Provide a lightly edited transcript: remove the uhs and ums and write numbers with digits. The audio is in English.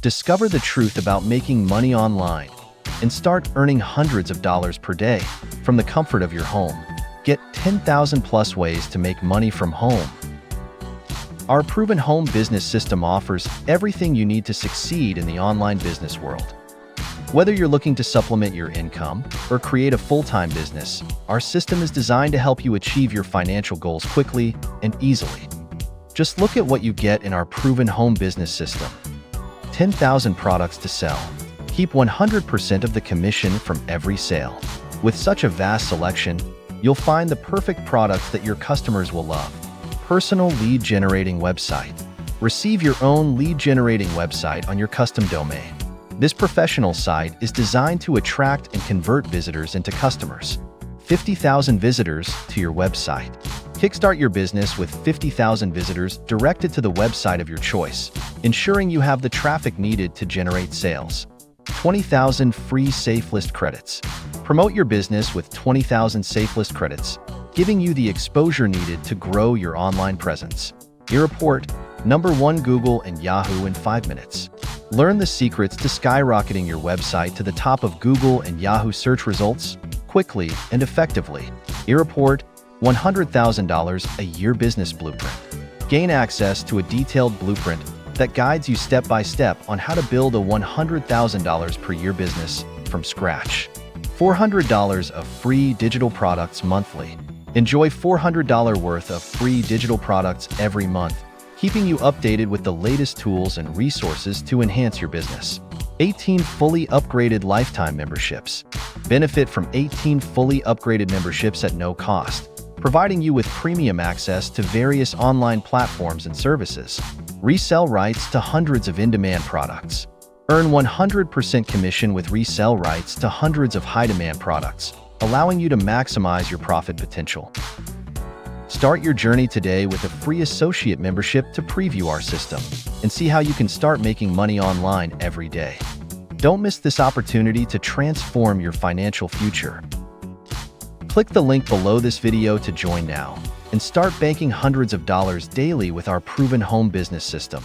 Discover the truth about making money online and start earning hundreds of dollars per day from the comfort of your home. Get 10,000 plus ways to make money from home. Our proven home business system offers everything you need to succeed in the online business world. Whether you're looking to supplement your income or create a full-time business, our system is designed to help you achieve your financial goals quickly and easily. Just look at what you get in our proven home business system. 10,000 products to sell. Keep 100% of the commission from every sale. With such a vast selection, you'll find the perfect products that your customers will love. Personal lead generating website. Receive your own lead generating website on your custom domain. This professional site is designed to attract and convert visitors into customers. 50,000 visitors to your website. Kickstart your business with 50,000 visitors directed to the website of your choice, ensuring you have the traffic needed to generate sales. 20,000 free Safelist credits. Promote your business with 20,000 Safelist credits, giving you the exposure needed to grow your online presence. eReport, #1 Google and Yahoo in 5 minutes. Learn the secrets to skyrocketing your website to the top of Google and Yahoo search results quickly and effectively. eReport, $100,000 a year business blueprint. Gain access to a detailed blueprint that guides you step by step on how to build a $100,000 per year business from scratch. $400 of free digital products monthly. Enjoy $400 worth of free digital products every month, keeping you updated with the latest tools and resources to enhance your business. 18 fully upgraded lifetime memberships. Benefit from 18 fully upgraded memberships at no cost, providing you with premium access to various online platforms and services. Resell rights to hundreds of in-demand products. Earn 100% commission with resell rights to hundreds of high-demand products, allowing you to maximize your profit potential. Start your journey today with a free associate membership to preview our system and see how you can start making money online every day. Don't miss this opportunity to transform your financial future. Click the link below this video to join now and start banking hundreds of dollars daily with our proven home business system.